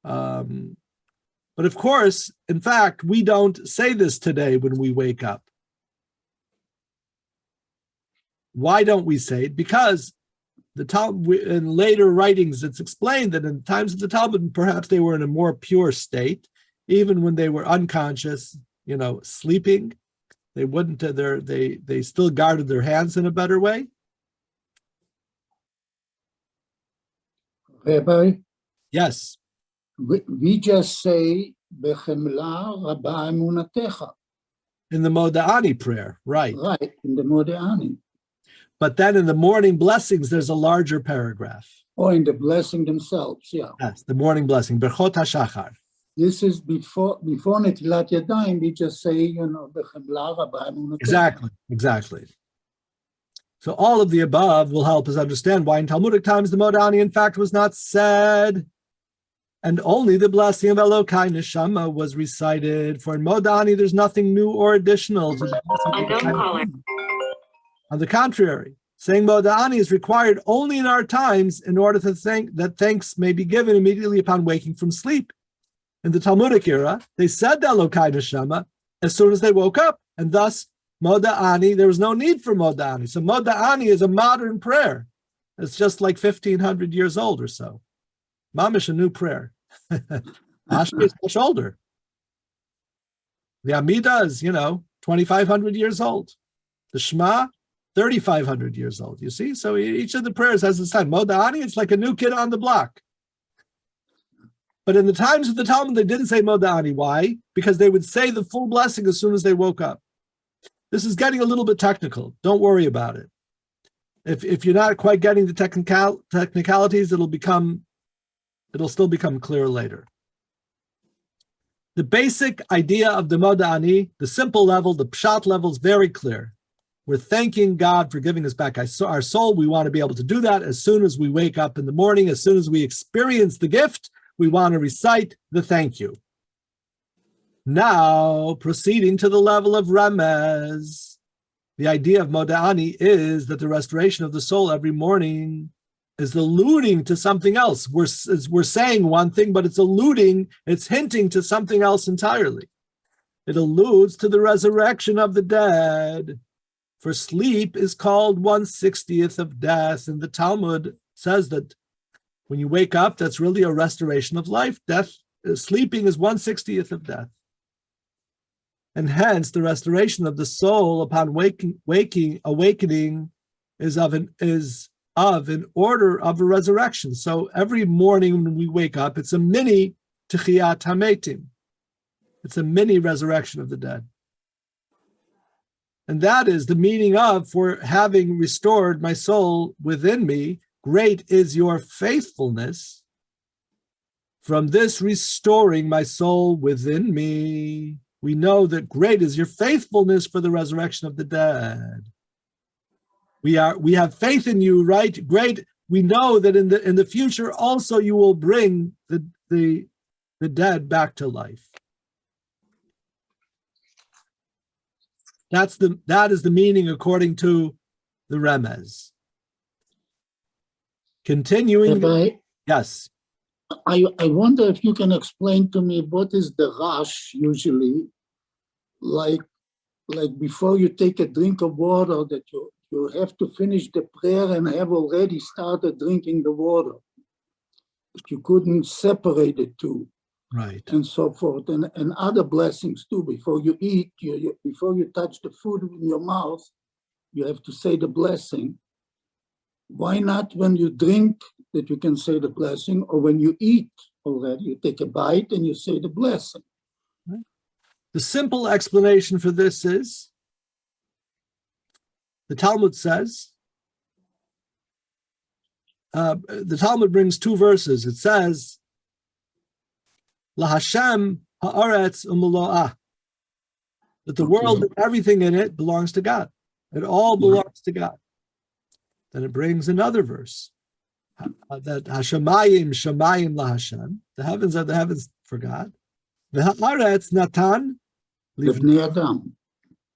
But of course, in fact, we don't say this today when we wake up. Why don't we say it? Because the Talmud, in later writings, it's explained that in times of the Talmud, perhaps they were in a more pure state, even when they were unconscious, sleeping. They wouldn't. They still guarded their hands in a better way. Rabbi, Yes. we just say Bechemla Rabba Emunatecha. In the Moda'ani prayer, right? Right, in the Moda'ani. But then in the morning blessings, there's a larger paragraph. Or in the blessing themselves, yeah. Yes, the morning blessing, Berchot HaShachar. This is before Netilat Yadayim, we just say, Bechemla Rabba Emunatecha. Exactly. So all of the above will help us understand why in Talmudic times the Moda'ani, in fact, was not said, and only the blessing of Elokai Neshama was recited. For in Moda'ani, there's nothing new or additional to the blessing. On the contrary, saying Moda'ani is required only in our times in order to think that thanks may be given immediately upon waking from sleep. In the Talmudic era, they said the Elokai Neshama as soon as they woke up, and thus Moda'ani, there was no need for Moda'ani. So Moda'ani is a modern prayer. It's just like 1,500 years old or so. Mamish, a new prayer. Ashmi is much older. The Amidah is, 2,500 years old. The Shema, 3,500 years old. You see? So each of the prayers has its time. Moda'ani, it's like a new kid on the block. But in the times of the Talmud, they didn't say Moda'ani. Why? Because they would say the full blessing as soon as they woke up. This is getting a little bit technical. Don't worry about it. If you're not quite getting the technicalities, it'll still become clear later. The basic idea of the Moda'ani, the simple level, the pshat level is very clear. We're thanking God for giving us back our soul. We want to be able to do that as soon as we wake up in the morning, as soon as we experience the gift, we want to recite the thank you. Now, proceeding to the level of Remez, the idea of Moda'ani is that the restoration of the soul every morning is alluding to something else. We're saying one thing, but it's hinting to something else entirely. It alludes to the resurrection of the dead. For sleep is called 1/60th of death, and the Talmud says that when you wake up, that's really a restoration of life. Sleeping is 1/60th of death. And hence, the restoration of the soul upon awakening is of an order of a resurrection. So every morning when we wake up, it's a mini Techiyat HaMetim. It's a mini resurrection of the dead. And that is the meaning of, for having restored my soul within me, great is your faithfulness from this restoring my soul within me. We know that great is your faithfulness for the resurrection of the dead. We have faith in you, right? Great. We know that in the future also you will bring the dead back to life. That is the meaning according to the Remez. Continuing. Rabbi, Yes. I wonder if you can explain to me what is the rush usually, like before you take a drink of water, that you have to finish the prayer and have already started drinking the water. You couldn't separate the two. Right. And so forth, and other blessings too. Before you eat, before you touch the food in your mouth, you have to say the blessing. Why not when you drink that you can say the blessing, or when you eat already, you take a bite and you say the blessing? The simple explanation for this is, the Talmud says, the Talmud brings two verses. It says, LaHashem ha'aretz u'molo'ah, that the world and everything in it belongs to God. It all belongs to God. Then it brings another verse, that Hashemayim Shemayim LaHashem, the heavens are the heavens for God. The ha'aretz natan Livnei Adam.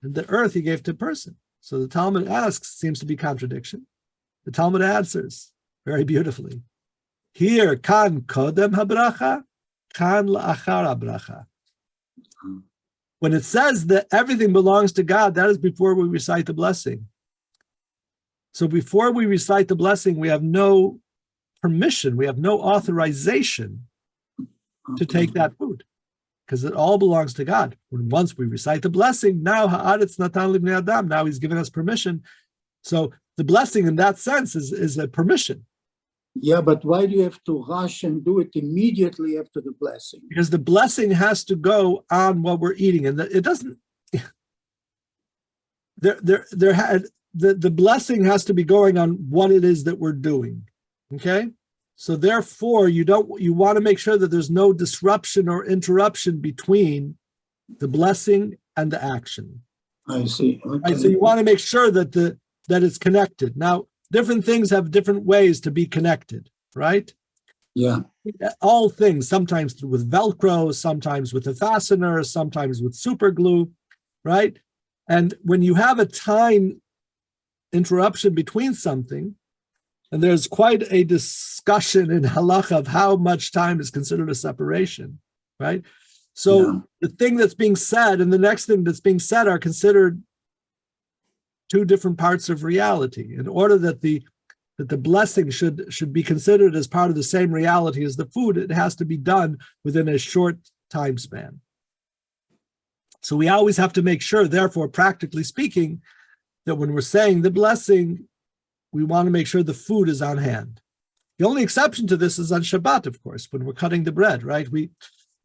and the earth he gave to a person. So the Talmud asks, seems to be contradiction. The Talmud answers very beautifully. Here, kan kodem habracha, kan la'achar habracha. When it says that everything belongs to God, that is before we recite the blessing. So before we recite the blessing, we have no permission, we have no authorization to take that food, because it all belongs to God. Once we recite the blessing, now ha'aretz natan livnei adam, now he's given us permission. So the blessing in that sense is a permission. Yeah, but why do you have to rush and do it immediately after the blessing? Because the blessing has to go on what we're eating, and it doesn't. The blessing has to be going on what it is that we're doing. Okay, so therefore you want to make sure that there's no disruption or interruption between the blessing and the action. I see. Okay. Right? So you want to make sure that that it's connected. Now, different things have different ways to be connected, right? Yeah. All things, sometimes with Velcro, sometimes with a fastener, sometimes with super glue, right? And when you have a time interruption between something, and there's quite a discussion in halacha of how much time is considered a separation, right? So the thing that's being said and the next thing that's being said are considered two different parts of reality. In order that the blessing should be considered as part of the same reality as the food, it has to be done within a short time span. So we always have to make sure, therefore, practically speaking, that when we're saying the blessing, we want to make sure the food is on hand. The only exception to this is on Shabbat, of course, when we're cutting the bread, right?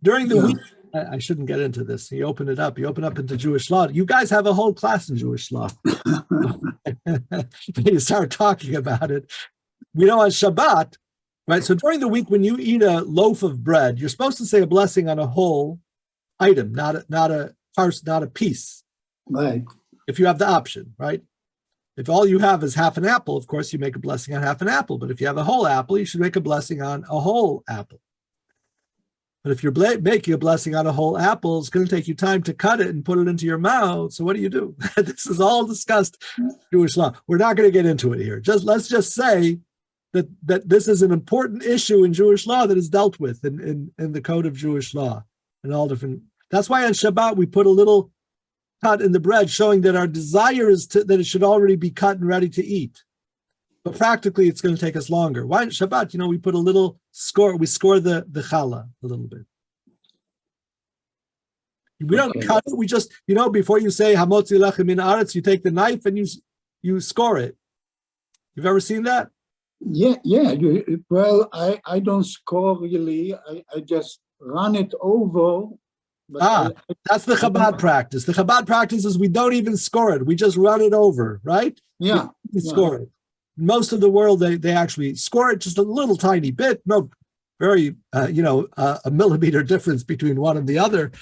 During the week, I shouldn't get into this. You open up into Jewish law. You guys have a whole class in Jewish law. You start talking about it. We know on Shabbat, right? So during the week, when you eat a loaf of bread, you're supposed to say a blessing on a whole item, not a piece. Right. If you have the option, right? If all you have is half an apple, of course, you make a blessing on half an apple. But if you have a whole apple, you should make a blessing on a whole apple. But if you're making a blessing on a whole apple, it's going to take you time to cut it and put it into your mouth. So what do you do? This is all discussed in Jewish law. We're not going to get into it here. Let's just say that this is an important issue in Jewish law that is dealt with in the code of Jewish law and all different. That's why on Shabbat we put a little cut in the bread, showing that our desire is that it should already be cut and ready to eat. But practically, it's going to take us longer. Why on Shabbat, we put a little score, we score the challah a little bit. We don't cut it, we just, before you say, Hamotzi lechem min haaretz, you take the knife and you score it. You've ever seen that? Yeah. I don't score really. I just run it over. But that's the Chabad practice. The Chabad practice is we don't even score it. We just run it over, right? Yeah. We score it. Most of the world, they actually score it just a little tiny bit. No, very, a millimeter difference between one and the other.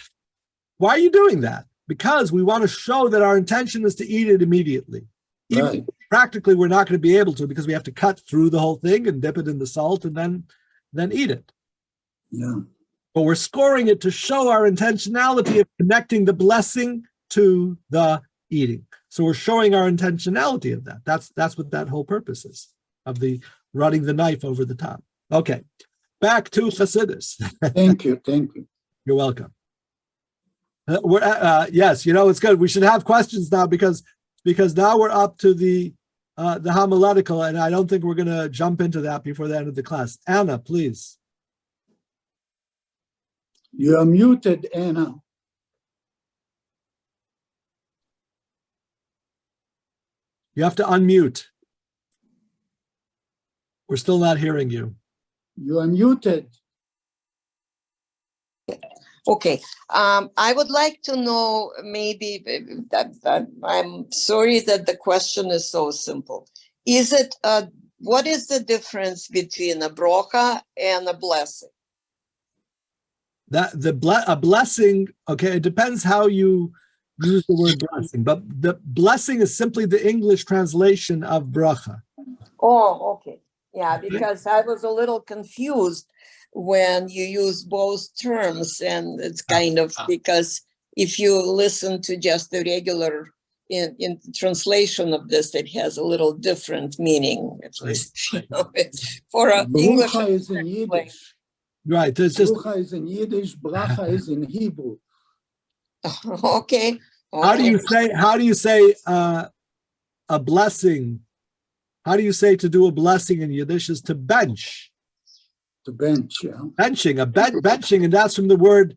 Why are you doing that? Because we want to show that our intention is to eat it immediately. Even practically, we're not going to be able to because we have to cut through the whole thing and dip it in the salt and then eat it. Yeah. But we're scoring it to show our intentionality of connecting the blessing to the eating. So we're showing our intentionality of that. That's what that whole purpose is, of the running the knife over the top. Okay, back to Chassidus. Thank you. You're welcome. Yes, it's good. We should have questions now because now we're up to the homiletical, and I don't think we're going to jump into that before the end of the class. Anna, please. You are muted, Anna. You have to unmute. We're still not hearing you. You are muted. Okay, I would like to know maybe that I'm sorry that the question is so simple. Is it what is the difference between a brocha and a blessing? That a blessing, okay, it depends how you use the word blessing, but the blessing is simply the English translation of bracha. Oh, okay. Yeah, because I was a little confused when you use both terms, and it's kind of because if you listen to just the regular in translation of this, it has a little different meaning. At least, for an English. Brucha is in Yiddish. Right. There's just Brucha is in Yiddish, bracha is in Hebrew. Okay. how do you say a blessing? How do you say to do a blessing in Yiddish is to bench? To bench, yeah. Benching, benching, and that's from the word,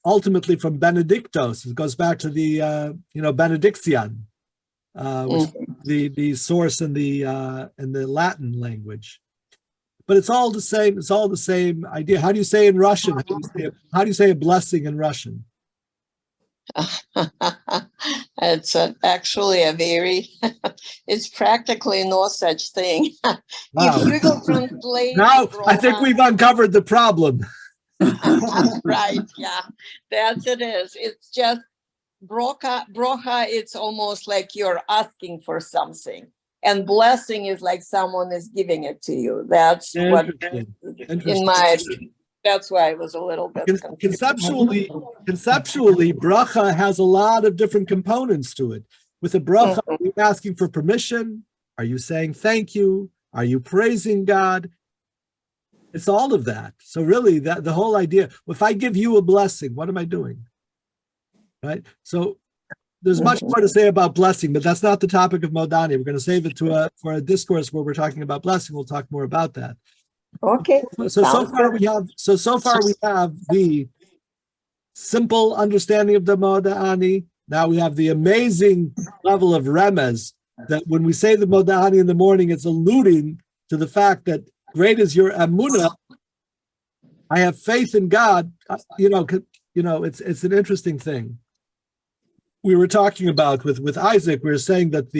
ultimately from benedictos. It goes back to the benediction, which is the source in the Latin language. But it's all the same. It's all the same idea. How do you say in Russian? How do you say a blessing in Russian? It's actually a very, it's practically no such thing. Wow. If you will translate. Now I think we've uncovered the problem. Right, yeah, that's it is. It's just brocha, it's almost like you're asking for something. And blessing is like someone is giving it to you. That's what, in my, that's why I was a little bit confused. Conceptually, bracha has a lot of different components to it. With a bracha, are you asking for permission? Are you saying thank you? Are you praising God? It's all of that. So really, that the whole idea, if I give you a blessing, what am I doing? Right? So there's much more to say about blessing, but that's not the topic of Modani. We're going to save it for a discourse where we're talking about blessing. We'll talk more about that. Okay. So far we have the simple understanding of the Modani. Now we have the amazing level of remez that when we say the Modani in the morning, it's alluding to the fact that great is your emunah. I have faith in God. It's an interesting thing. We were talking about with Isaac. We were saying that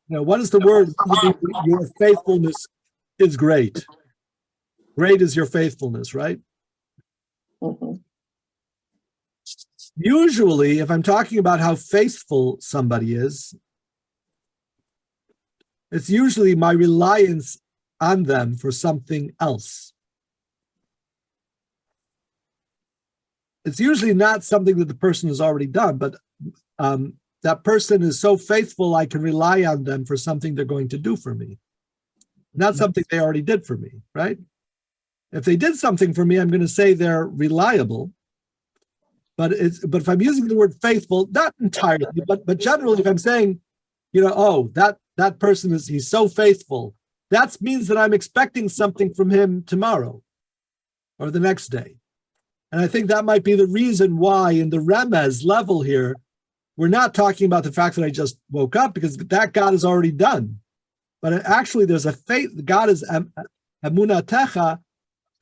what is the word? Your faithfulness is great. Great is your faithfulness, right? Usually, if I'm talking about how faithful somebody is, it's usually my reliance on them for something else. It's usually not something that the person has already done, but that person is so faithful, I can rely on them for something they're going to do for me. Not something they already did for me, right? If they did something for me, I'm going to say they're reliable. But if I'm using the word faithful, not entirely, but generally, if I'm saying, that person he's so faithful, that means that I'm expecting something from him tomorrow or the next day. And I think that might be the reason why in the remez level here, we're not talking about the fact that I just woke up, because that God is already done. But actually, there's a faith. God is emunatecha,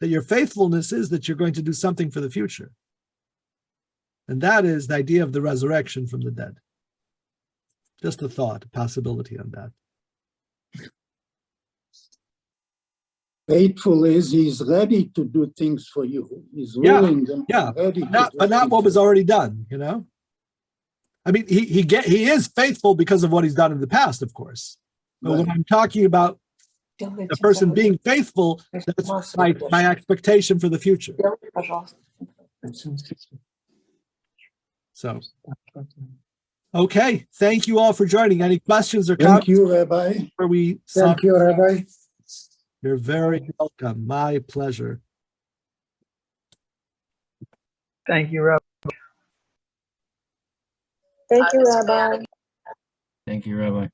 that your faithfulness is that you're going to do something for the future. And that is the idea of the resurrection from the dead. Just a thought, a possibility on that. Faithful is he's ready to do things for you. He's willing and ready. But not what was already done, I mean, he is faithful because of what he's done in the past, of course. But when I'm talking about the person being faithful, that's my expectation for the future. So, okay. Thank you all for joining. Any questions or comments? Thank you, Rabbi. Thank you, Rabbi. You're very welcome. My pleasure. Thank you, Rabbi. Thank you, Rabbi. Thank you, Rabbi.